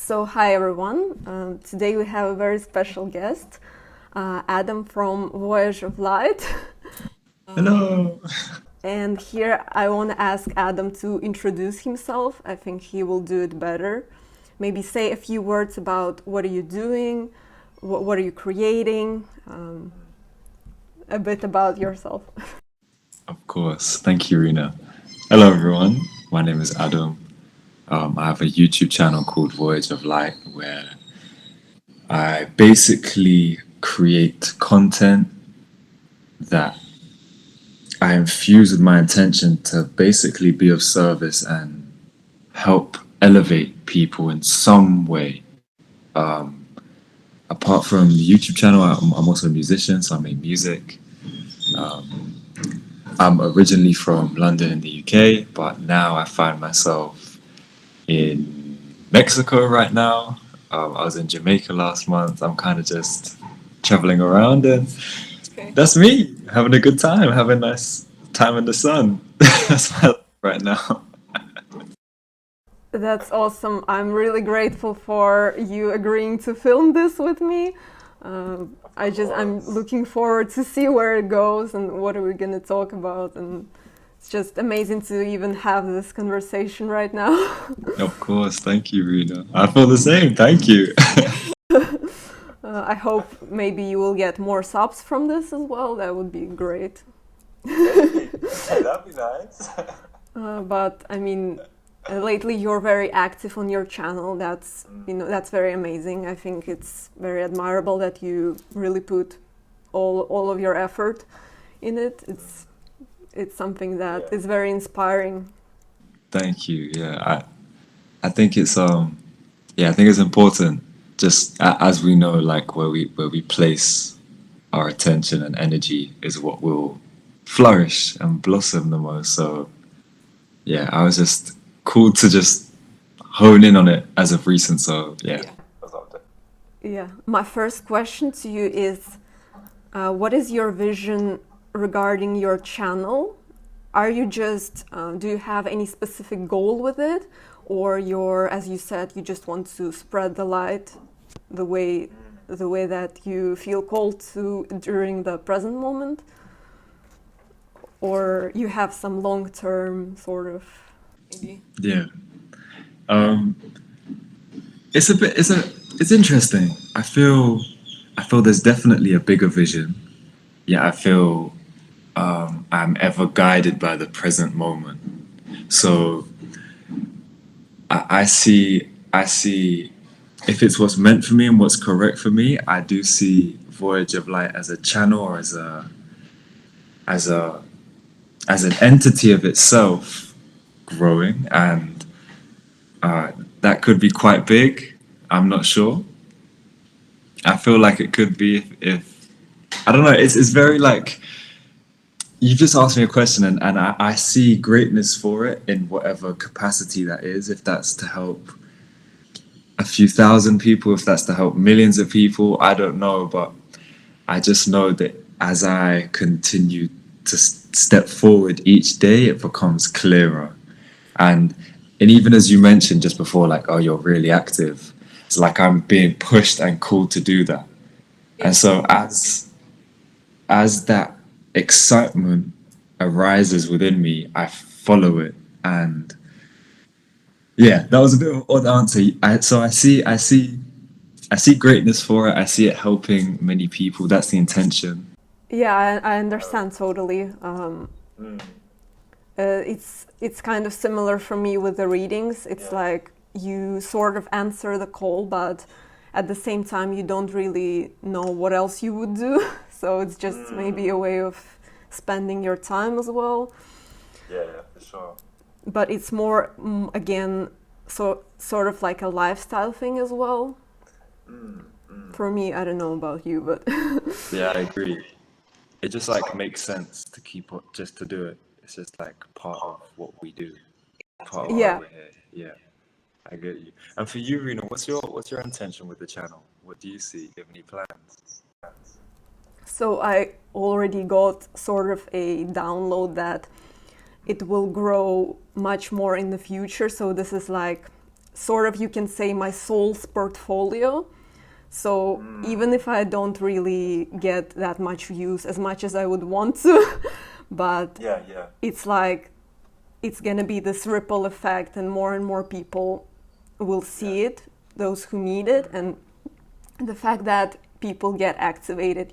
So, hi everyone. Today we have a very special guest, Adam from Voyage of Light. Hello. And here I want to ask Adam to introduce himself. I think he will do it better. Maybe say a few words about what are you doing, what are you creating, a bit about yourself. Of course. Thank you, Rena. Hello, everyone. My name is Adam. I have a YouTube channel called Voyage of Light where I basically create content that I infuse with my intention to basically be of service and help elevate people in some way. Apart from the YouTube channel, I'm also a musician, so I make music. I'm originally from London in the UK, but now I find myself in Mexico right now. I was in Jamaica last month. I'm kind of just traveling around, and Okay. that's me having a good time, having a nice time in the sun. That's my life right now. That's awesome. I'm really grateful for you agreeing to film this with me. I'm looking forward to see where it goes and what are we going to talk about. And it's just amazing to even have this conversation right now. Of course, thank you, Rena. I feel the same. Thank you. I hope maybe you will get more subs from this as well. That would be great. Hey, that'd be nice. But I mean, lately you're very active on your channel. That's very amazing. I think it's very admirable that you really put all of your effort in it. It's something that is very inspiring. Thank you. I think it's I think it's important just as we know like where we place our attention and energy is what will flourish and blossom the most. So yeah, I was just cool to just hone in on it as of recent. So yeah. Yeah. Yeah. My first question to you is, what is your vision regarding your channel? Are you just, do you have any specific goal with it? Or as you said, you just want to spread the light the way that you feel called to during the present moment? Or you have some long-term sort of, maybe? Yeah. Um, it's a bit it's interesting. I feel there's definitely a bigger vision. Yeah, I feel I'm ever guided by the present moment. So I see if it's what's meant for me and what's correct for me, I do see Voyage of Light as a channel or as a as an entity of itself growing, and uh, that could be quite big. I'm not sure. I feel like it could be if I don't know. It's very like you just asked me a question, and I see greatness for it in whatever capacity that is. If that's to help a few thousand people, if that's to help millions of people, I don't know, but I just know that as I continue to step forward each day, it becomes clearer. And and even as you mentioned just before, like, oh, you're really active. It's like I'm being pushed and called to do that. And Yeah. so as that excitement arises within me, I follow it. And yeah, that was a bit of an odd answer. So I see greatness for it. I see it helping many people. That's the intention. Yeah, I understand totally. It's kind of similar for me with the readings. It's like you sort of answer the call, but at the same time you don't really know what else you would do. So it's just maybe a way of spending your time as well. Yeah, for sure. But it's more again, sort of like a lifestyle thing as well. For me, I don't know about you, but Yeah, I agree. It just like makes sense to keep up, just to do it. It's just like part of what we do, part of why yeah. we're here. Yeah, I get you. And for you, Rena, what's your intention with the channel? What do you see? Do you have any plans? So I already got sort of a download that it will grow much more in the future. So this is like sort of, you can say, my soul's portfolio. So even if I don't really get that much views as much as I would want to, but it's like it's gonna be this ripple effect, and more people will see it, those who need it, and the fact that people get activated,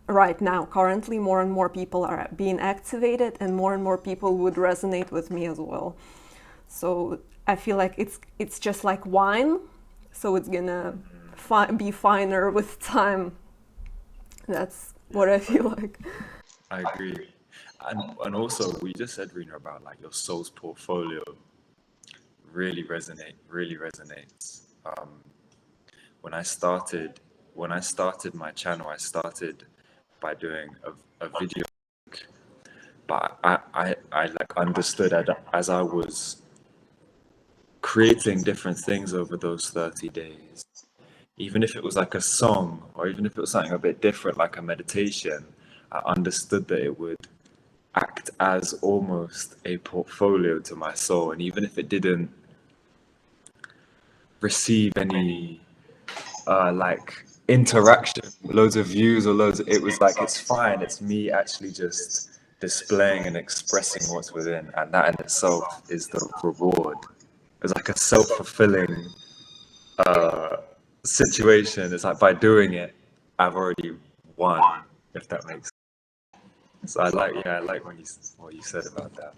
right now, currently, more and more people are being activated, and more people would resonate with me as well. So I feel like it's just like wine, so it's gonna be finer with time. That's what I feel like. I agree. And also, we just said, Rena, about like your soul's portfolio really resonates. When I started my channel, I started by doing a video, but I like understood as I was creating different things over those 30 days, even if it was like a song, or even if it was something a bit different, like a meditation, I understood that it would act as almost a portfolio to my soul. And even if it didn't receive any like interaction, loads of views or it was like, it's fine, it's me actually just displaying and expressing what's within, and that in itself is the reward. It's like a self-fulfilling situation. It's like, by doing it, I've already won, if that makes sense. So I like what you said about that.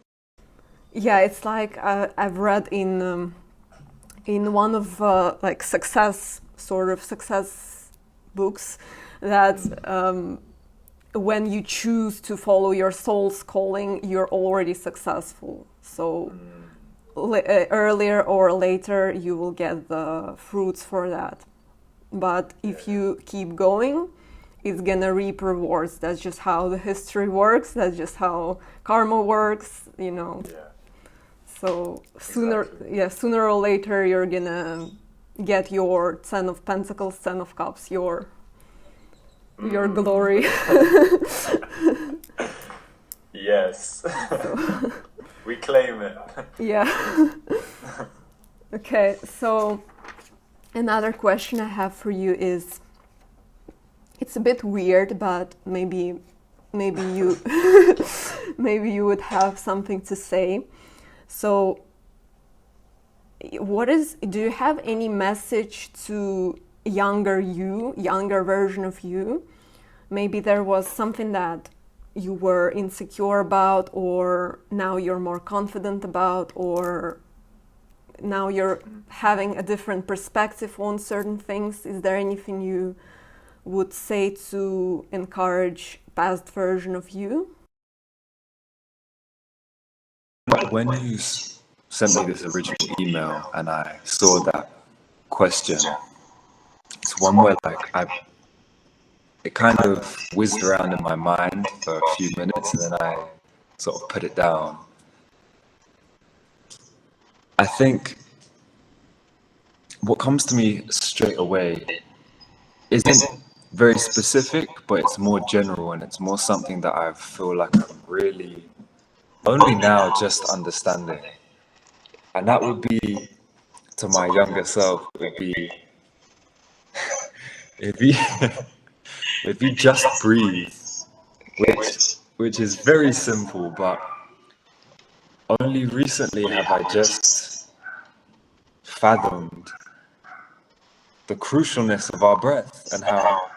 Yeah, it's like I've read in one of like success books that when you choose to follow your soul's calling, you're already successful. So earlier or later you will get the fruits for that. But if you keep going, it's gonna reap rewards. That's just how the history works. That's just how karma works, So sooner or later you're gonna get your Ten of Pentacles, Ten of Cups, your glory. Yes. We claim it. Yeah. Okay, so another question I have for you is, it's a bit weird, but maybe you maybe you would have something to say. So do you have any message to younger version of you? Maybe there was something that you were insecure about, or now you're more confident about, or now you're having a different perspective on certain things. Is there anything you would say to encourage past version of you? When you sent me this original email and I saw that question, it's one where like it kind of whizzed around in my mind for a few minutes, and then I sort of put it down. I think what comes to me straight away isn't very specific, but it's more general, and it's more something that I feel like I'm really only now just understanding. And that would be, to my younger self, if you just breathe, which is very simple, but only recently have I just fathomed the crucialness of our breath, and how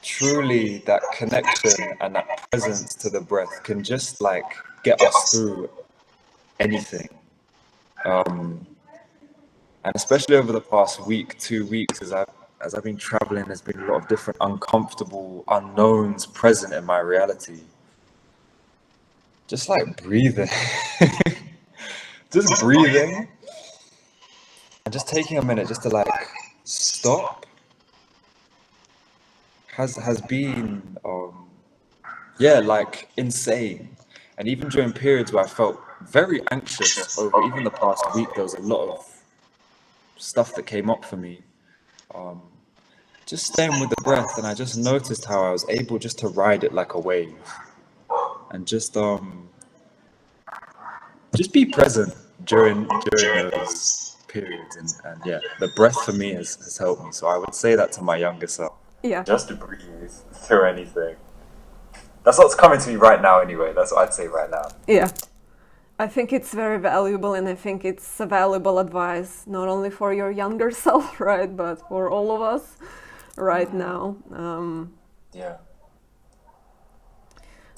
truly that connection and that presence to the breath can just like get us through anything. And especially over the past week, 2 weeks, as I've been traveling, there's been a lot of different uncomfortable unknowns present in my reality. Just like breathing, just breathing, and just taking a minute just to like stop has been like insane. And even during periods where I felt very anxious over even the past week, there was a lot of stuff that came up for me. Just staying with the breath, and I just noticed how I was able just to ride it like a wave, and just be present during those periods, and yeah, the breath for me has helped me. So I would say that to my younger self. Yeah, Just to breathe through anything. That's what's coming to me right now anyway. That's what I'd say right now. yeah. I think it's very valuable, and I think it's a valuable advice, not only for your younger self, right, but for all of us right now. Yeah.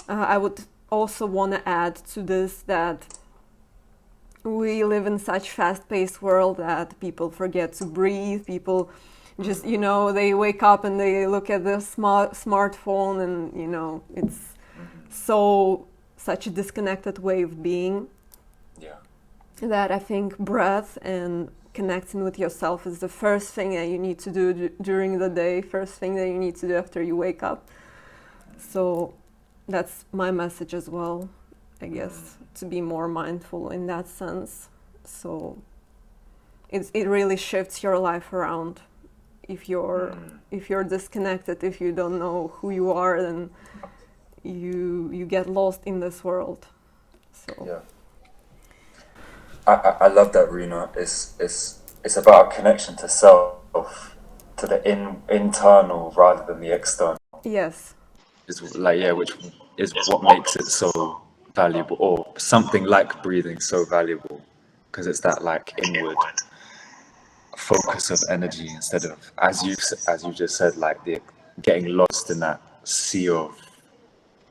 I would also want to add to this that we live in such fast-paced world that people forget to breathe. People just, they wake up and they look at the smartphone, and it's such a disconnected way of being. Yeah. That I think breath and connecting with yourself is the first thing that you need to do during the day, first thing that you need to do after you wake up. So that's my message as well, I guess, to be more mindful in that sense. So it really shifts your life around. If you're disconnected, if you don't know who you are, then you get lost in this world. So Yeah. I love that, Rena. It's about a connection to self, to the internal rather than the external. yes, Is like, yeah, which is what makes it so valuable, or something like breathing so valuable, because it's that like inward focus of energy instead of, as you just said, like the getting lost in that sea of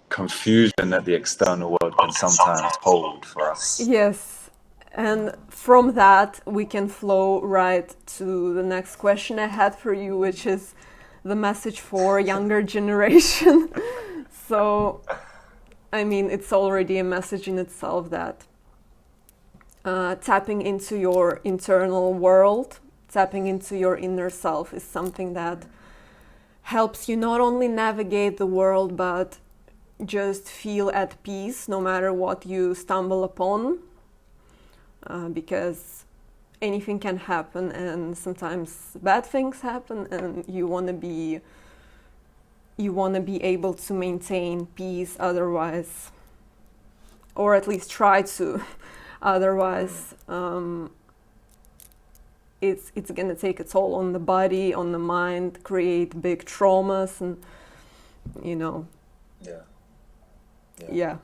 confusion that the external world can sometimes hold for us. yes. And from that, we can flow right to the next question I had for you, which is the message for younger generation. So, I mean, it's already a message in itself that tapping into your internal world, tapping into your inner self is something that helps you not only navigate the world, but just feel at peace no matter what you stumble upon. Because anything can happen, and sometimes bad things happen, and you want to be able to maintain peace otherwise, or at least try to. Otherwise, it's going to take a toll on the body, on the mind, create big traumas, and yeah.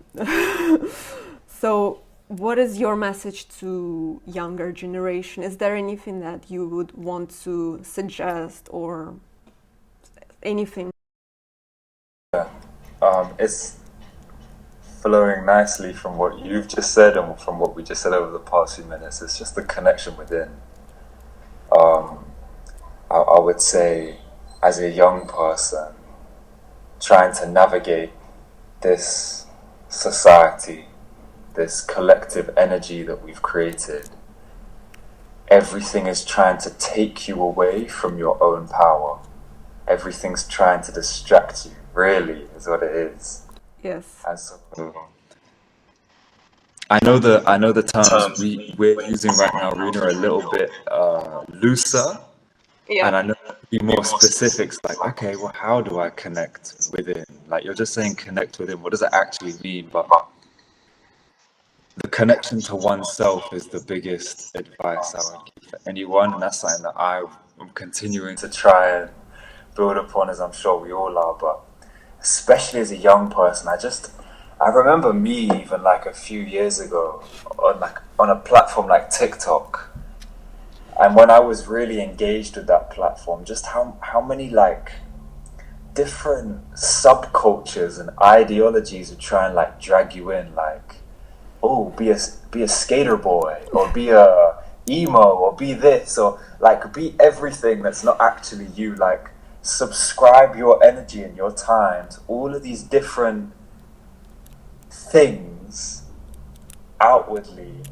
So what is your message to younger generation? Is there anything that you would want to suggest, or anything? It's flowing nicely from what you've just said and from what we just said over the past few minutes. It's just the connection within. I would say, as a young person, trying to navigate this society, this collective energy that we've created, everything is trying to take you away from your own power. Everything's trying to distract you, really, is what it is. Yes. And so, I know the terms we're using right now, Rena, are a little bit looser, and I know to be more specifics, like, okay, well, how do I connect within? Like, you're just saying connect within. What does it actually mean? But the connection to oneself is the biggest advice I would give for anyone, and that's something that I'm continuing to try and build upon, as I'm sure we all are. But especially as a young person, I remember me even like a few years ago on a platform like TikTok, and when I was really engaged with that platform, just how many like different subcultures and ideologies would try and like drag you in, like, oh, be a skater boy, or be a emo, or be this, or like be everything that's not actually you. Like, subscribe your energy and your time to all of these different things outwardly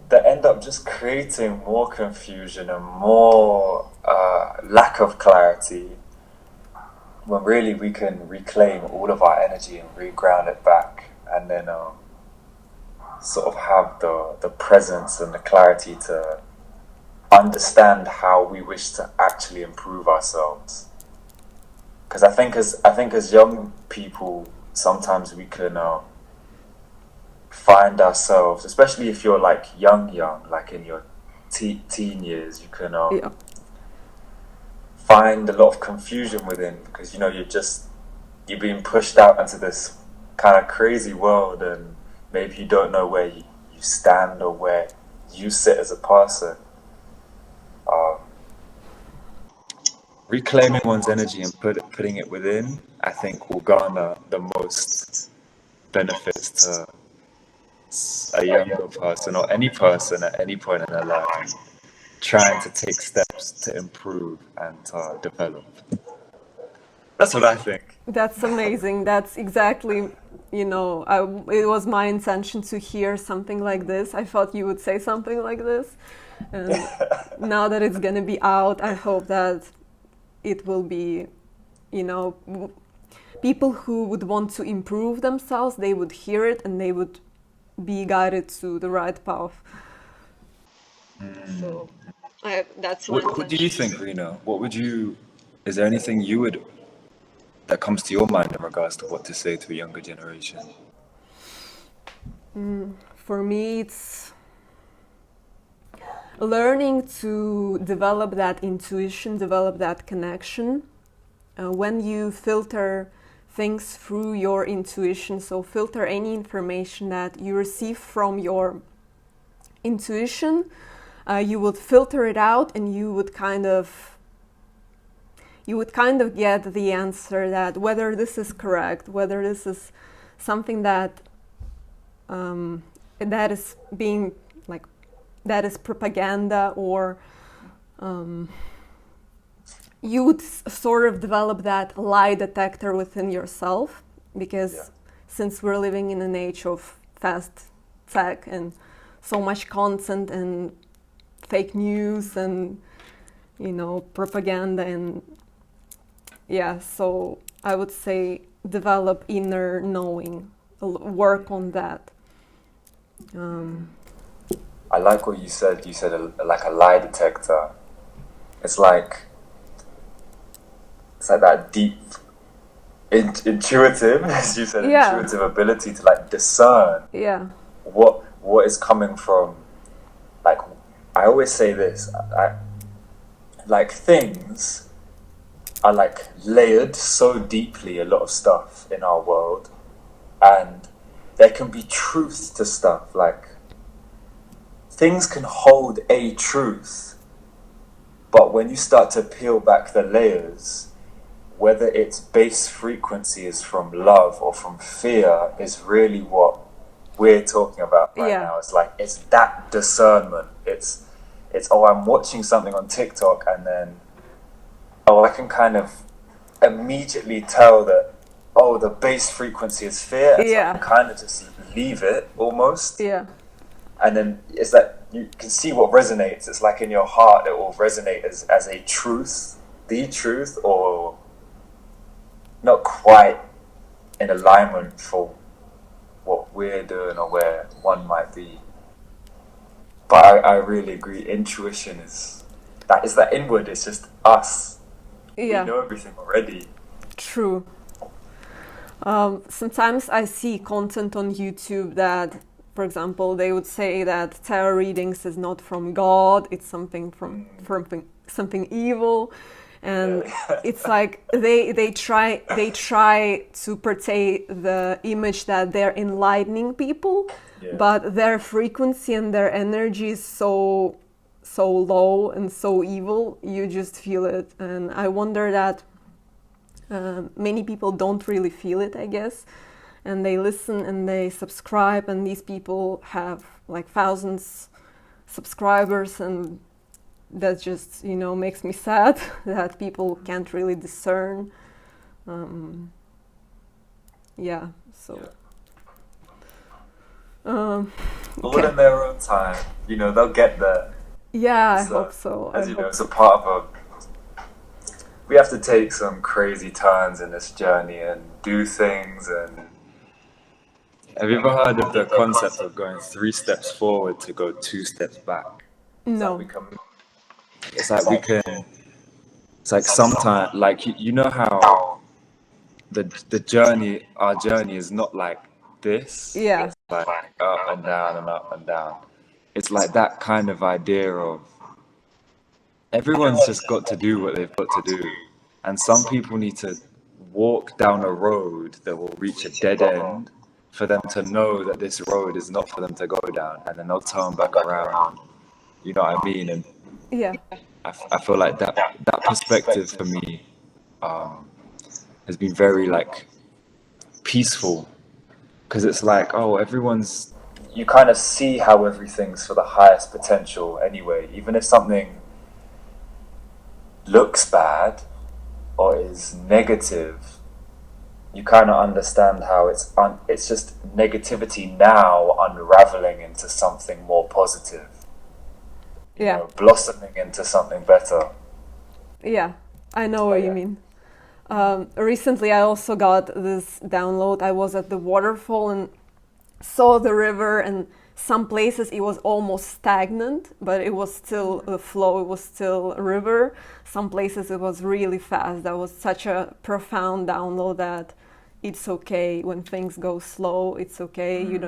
that end up just creating more confusion and more lack of clarity, when really we can reclaim all of our energy and reground it back, and then sort of have the presence and the clarity to understand how we wish to actually improve ourselves. Because I think as young people, sometimes we can find ourselves, especially if you're like young, like in your teen years, you can Yeah. find a lot of confusion within, because you're being pushed out into this kind of crazy world, and maybe you don't know where you stand or where you sit as a person. Um, Reclaiming one's energy and putting it within, I think, will garner the most benefits to a younger person or any person at any point in their life trying to take steps to improve and to develop. That's what I think. That's amazing. That's exactly, it was my intention to hear something like this. I thought you would say something like this. And now that it's going to be out, I hope that it will be, people who would want to improve themselves, they would hear it and they would be guided to the right path. So that's my What do you think, Rena? Is there anything that comes to your mind in regards to what to say to a younger generation? For me, it's learning to develop that intuition, develop that connection. When you filter things through your intuition, so filter any information that you receive from your intuition, you would filter it out, and you would kind of get the answer that whether this is correct, whether this is something that that is being like, that is propaganda, or you would sort of develop that lie detector within yourself, because since we're living in an age of fast tech and so much content and fake news and propaganda, and so I would say develop inner knowing, work on that. I like what you said. You said like a lie detector. It's like that deep, intuitive, as you said, intuitive ability to like discern what is coming from. Like, I always say this, like things are like layered so deeply, a lot of stuff in our world, and there can be truth to stuff. Like, things can hold a truth, but when you start to peel back the layers, whether its base frequency is from love or from fear, is really what we're talking about right now. It's like, it's that discernment. It's I'm watching something on TikTok, and then I can kind of immediately tell that the base frequency is fear, and so I can kind of just leave it almost. And then it's like you can see what resonates. It's like in your heart it will resonate as a truth, the truth, or not quite in alignment for what we're doing or where one might be. But I really agree. Intuition is that inward. It's just us. We know everything already. True. Sometimes I see content on YouTube that, for example, they would say that tarot readings is not from God. It's something from something evil. And it's like they try to portray the image that they're enlightening people, but their frequency and their energy is so low and so evil, you just feel it. And I wonder that many people don't really feel it, I guess, and they listen and they subscribe, and these people have like thousands subscribers, and that just makes me sad that people can't really discern. All in their own time, they'll get there. I hope so. As you know, it's a part of we have to take some crazy turns in this journey and do things. And have you ever heard of the concept of going 3 steps forward to go 2 steps back? No. It's like sometimes, like, how our journey is not like this, Yeah, it's like up and down and up and down. It's like that kind of idea of everyone's just got to do what they've got to do. And some people need to walk down a road that will reach a dead end for them to know that this road is not for them to go down, and then they'll turn back around. You know what I mean? And yeah, I feel like that perspective for me has been very like peaceful, because it's like, oh, everyone's, you kind of see how everything's for the highest potential anyway, even if something looks bad or is negative, you kind of understand how it's just negativity now unraveling into something more positive, yeah, blossoming into something better. yeah. I know what you mean. Recently, I also got this download. I was at the waterfall and saw the river, and some places it was almost stagnant, but it was still a flow, it was still a river. Some places it was really fast. That was such a profound download that it's okay when things go slow. It's okay. You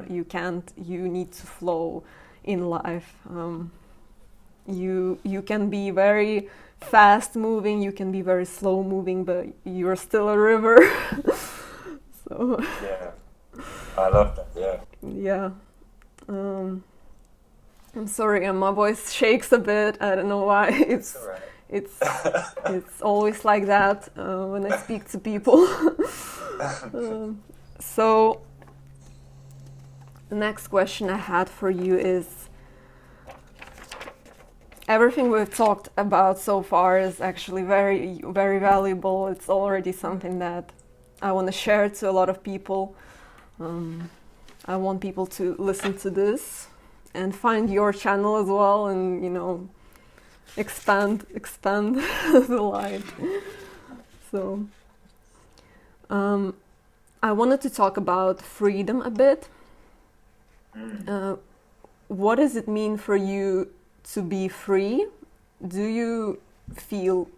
need to flow in life. You can be very fast moving, you can be very slow moving, but you're still a river. So Yeah, I love that. Yeah. yeah. I'm sorry, and my voice shakes a bit. I don't know why. It's all right. It's it's always like that when I speak to people. So the next question I had for you is, everything we've talked about so far is actually very, very valuable. It's already something that I want to share to a lot of people. I want people to listen to this and find your channel as well, and expand the light. So I wanted to talk about freedom a bit. What does it mean for you to be free? Do you feel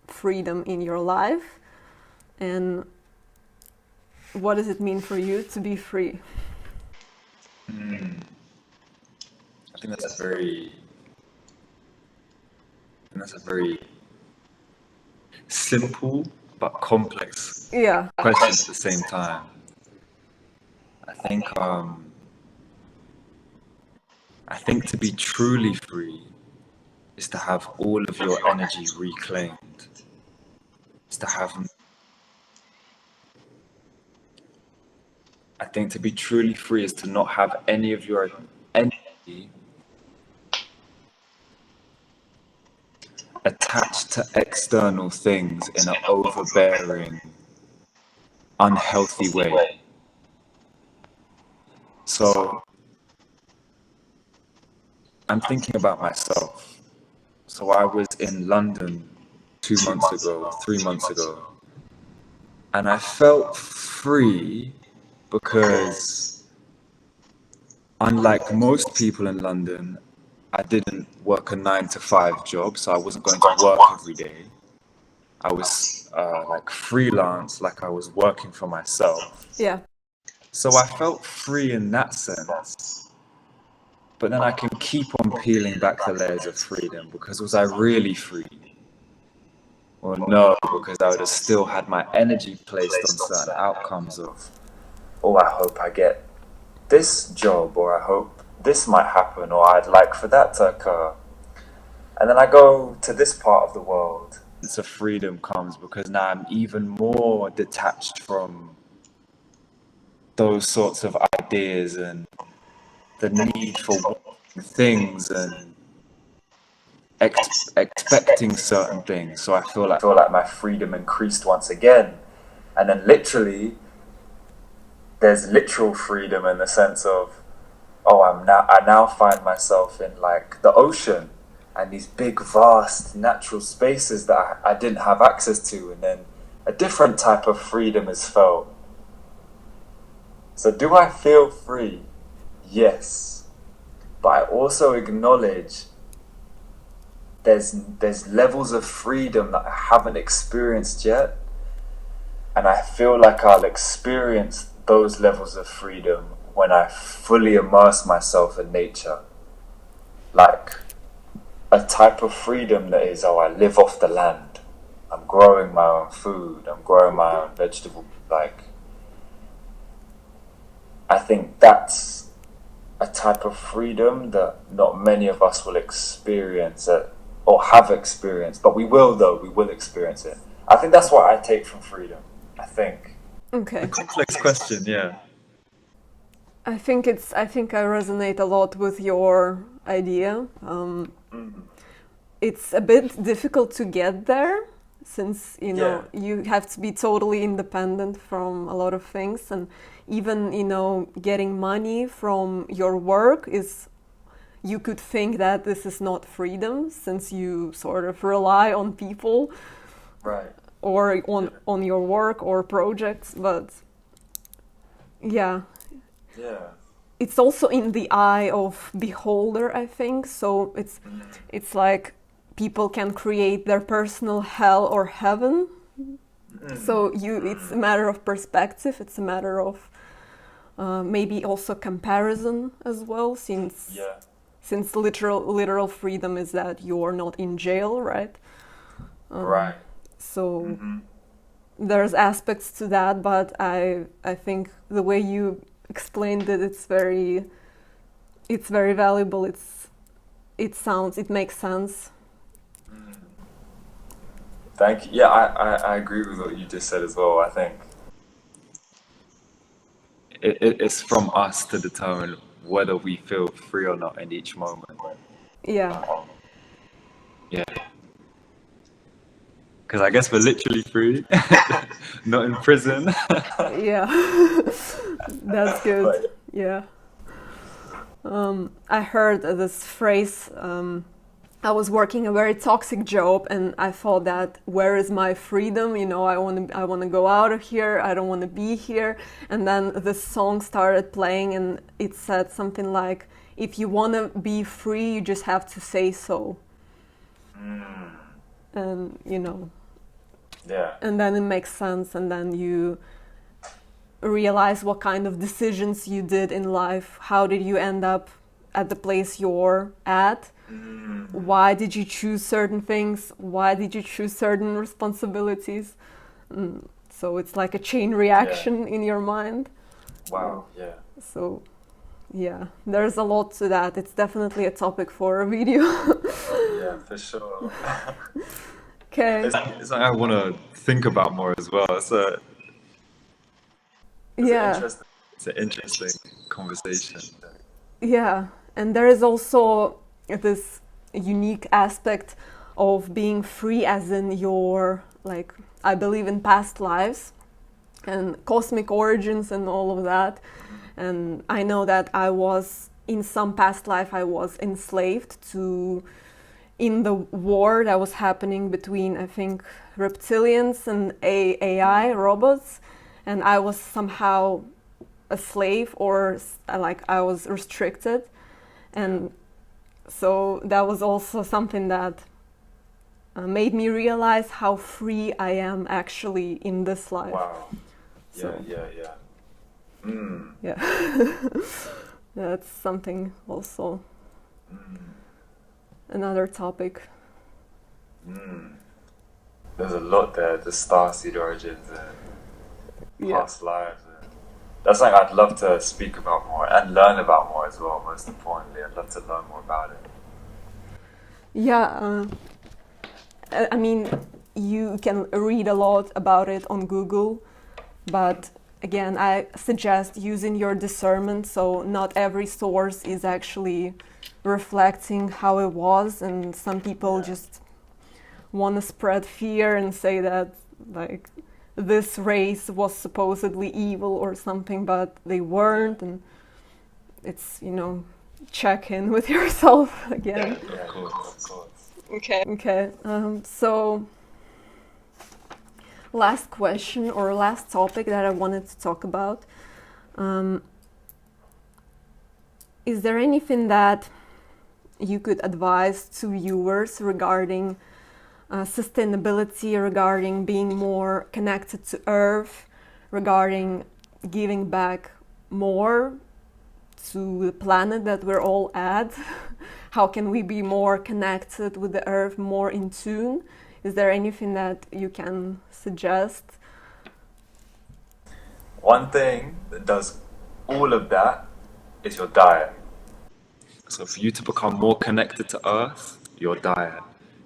freedom in your life? And what does it mean for you to be free? I think that's a very simple but complex Yeah, question at the same time. I think to be truly free is to have all of your energy reclaimed. Is to have. I think to be truly free is to not have any of your energy attached to external things in an overbearing, unhealthy way. So I'm thinking about myself. So I was in London 2 months ago, 3 months ago, and I felt free because, unlike most people in London, I didn't work a 9 to 5 job, so I wasn't going to work every day. I was like freelance, like I was working for myself. yeah, So I felt free in that sense. But then I can keep on peeling back the layers of freedom, because was I really free? Well, no, because I would have still had my energy placed on certain outcomes of, oh, I hope I get this job, or I hope this might happen, or I'd like for that to occur. And then I go to this part of the world. So freedom comes because now I'm even more detached from those sorts of ideas and the need for things and expecting certain things. So I feel like my freedom increased once again. And then literally, there's literal freedom in the sense of, oh, I now find myself in like the ocean and these big, vast natural spaces that I didn't have access to, and then a different type of freedom is felt. So do I feel free? Yes. But I also acknowledge there's levels of freedom that I haven't experienced yet, and I feel like I'll experience those levels of freedom when I fully immerse myself in nature. Like a type of freedom that is, oh, I live off the land. I'm growing my own food. I'm growing my own vegetable. Like, I think that's a type of freedom that not many of us will experience it, or have experienced, but we will, though. We will experience it. I think that's what I take from freedom. I think. Okay. A complex question, yeah. I think I resonate a lot with your idea. It's a bit difficult to get there, since you have to be totally independent from a lot of things, and even getting money from your work is, you could think that this is not freedom, since you sort of rely on people, right, or on your work or projects. But yeah, it's also in the eye of beholder, I think. So it's like people can create their personal hell or heaven. So it's a matter of perspective. It's a matter of maybe also comparison as well, since literal freedom is that you're not in jail, right? Right. So there's aspects to that, but I think the way you explained it, it's very valuable. It makes sense. Thank you. Yeah, I agree with what you just said as well. I think it's from us to determine whether we feel free or not in each moment. Yeah. Yeah. Because I guess we're literally free, not in prison. Yeah. That's good. Yeah. I heard this phrase. I was working a very toxic job, and I thought that, where is my freedom? I want to go out of here. I don't want to be here. And then this song started playing, and it said something like, "If you want to be free, you just have to say so." And Yeah. and then it makes sense, and then you realize what kind of decisions you did in life. How did you end up at the place you're at? Why did you choose certain things? Why did you choose certain responsibilities? So it's like a chain reaction in your mind. Wow, yeah. So, yeah, there's a lot to that. It's definitely a topic for a video. Yeah, for sure. Okay. It's something I want to think about more as well. It's an interesting conversation. Yeah, and there is also this unique aspect of being free, as in your, like, I believe in past lives and cosmic origins and all of that. And I know that in some past life, I was enslaved in the war that was happening between, I think, reptilians and AI robots. And I was somehow a slave, or like I was restricted. And so that was also something that made me realize how free I am actually in this life. Wow. So, Yeah. Yeah. That's something also. Another topic. There's a lot there, the starseed origins and past lives. That's something I'd love to speak about more and learn about more as well, most importantly. I'd love to learn more about it. Yeah, I mean, you can read a lot about it on Google, but again, I suggest using your discernment, so not every source is actually reflecting how it was, and some people just want to spread fear and say that, like, this race was supposedly evil or something, but they weren't, and it's, check in with yourself again. Yeah, of course. Okay. So last question, or last topic that I wanted to talk about. Is there anything that you could advise to viewers regarding sustainability, regarding being more connected to Earth, regarding giving back more to the planet that we're all at? How can we be more connected with the earth, more in tune? Is there anything that you can suggest? One thing that does all of that is your diet. So for you to become more connected to Earth, your diet.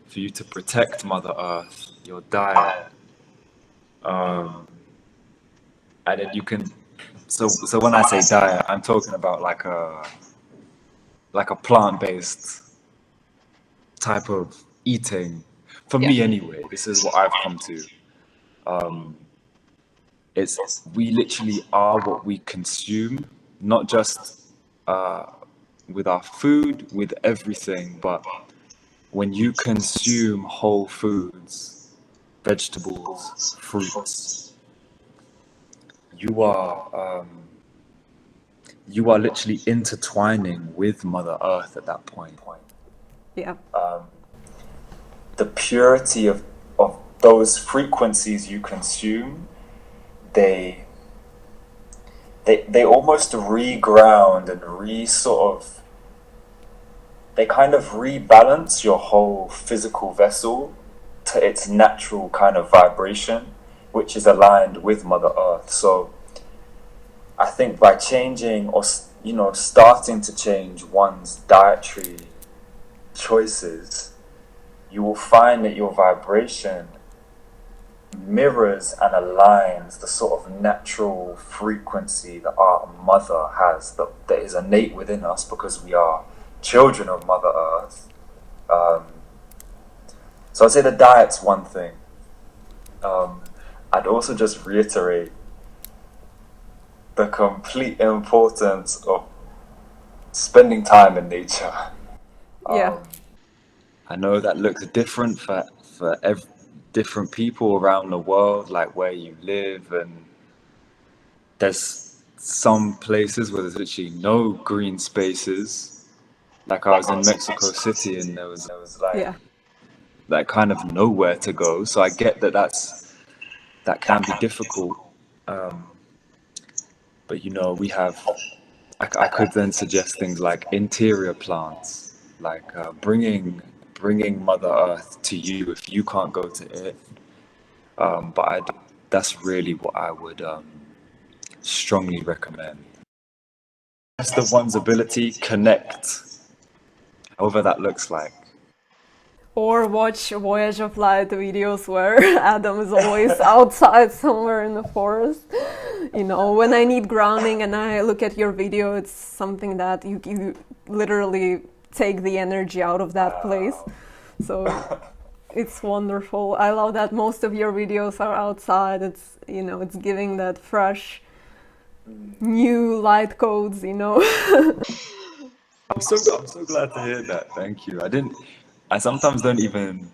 For you to protect Mother Earth, your diet. Um, and then you can. So when I say diet, I'm talking about like a plant-based type of eating. For Yeah. me, anyway, this is what I've come to. Um, it's we literally are what we consume, not just uh, with our food, with everything, but when you consume whole foods, vegetables, fruits, you are you are literally intertwining with Mother Earth at that point. Yeah. The purity of those frequencies you consume, they they almost reground and they kind of rebalance your whole physical vessel to its natural kind of vibration, which is aligned with Mother Earth. So I think by changing or starting to change one's dietary choices, you will find that your vibration mirrors and aligns the sort of natural frequency that our mother has, that is innate within us because we are children of Mother Earth. So I'd say the diet's one thing. I'd also just reiterate the complete importance of spending time in nature. Yeah. I know that looks different for different people around the world, like where you live, and there's some places where there's literally no green spaces. Like I was in Mexico City, and there was Yeah. like kind of nowhere to go. So I get that can be difficult. Um, but we have. I could then suggest things like interior plants, like bringing Mother Earth to you if you can't go to it. That's really what I would strongly recommend. Best of one's ability, connect, however that looks like. Or watch Voyage of Light videos where Adam is always outside somewhere in the forest. When I need grounding and I look at your video, it's something that you literally take the energy out of that place. So it's wonderful. I love that most of your videos are outside. It's giving that fresh, new light codes. I'm so glad to hear that. Thank you. I sometimes don't even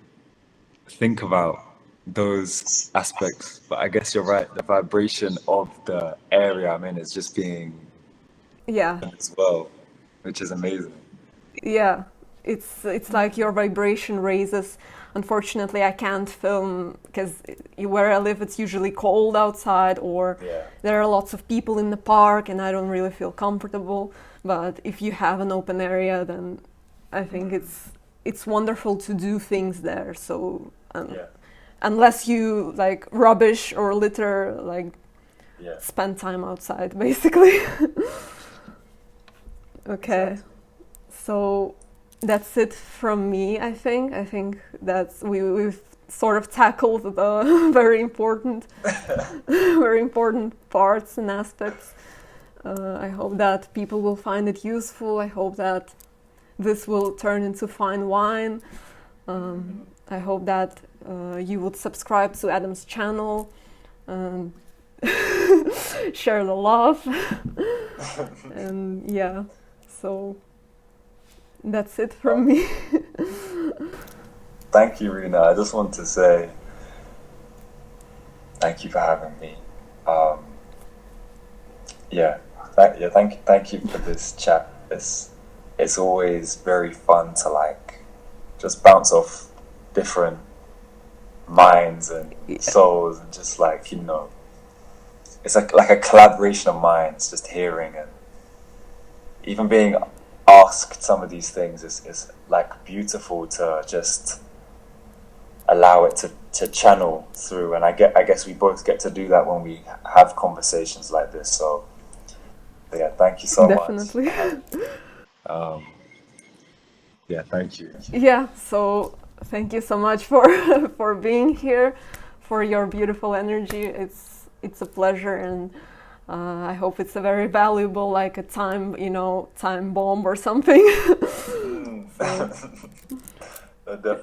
think about those aspects, but I guess you're right. The vibration of the area I'm in is just being Yeah. as well, which is amazing. Yeah, it's like your vibration raises. Unfortunately, I can't film because where I live, it's usually cold outside, or Yeah. there are lots of people in the park, and I don't really feel comfortable. But if you have an open area, then I think it's wonderful to do things there. So Yeah. unless you like rubbish or litter, like Yeah. spend time outside, basically. Okay. Exactly. So that's it from me, I think. I think that's we've sort of tackled the very important parts and aspects. I hope that people will find it useful. I hope that this will turn into fine wine. I hope that you would subscribe to Adam's channel, and share the love, and yeah. So that's it from me. Thank you, Rena. I just want to say thank you for having me. Yeah, thank you for this chat. It's always very fun to like just bounce off different minds and Yeah. souls and just it's like a collaboration of minds, just hearing and even being asked some of these things is like beautiful to just allow it to channel through. And I guess we both get to do that when we have conversations like this. So yeah, thank you so much. Definitely. Um, yeah, thank you. Yeah, so thank you so much for for being here, for your beautiful energy. It's a pleasure, and I hope it's a very valuable, like a time, time bomb or something. Mm. So Definitely.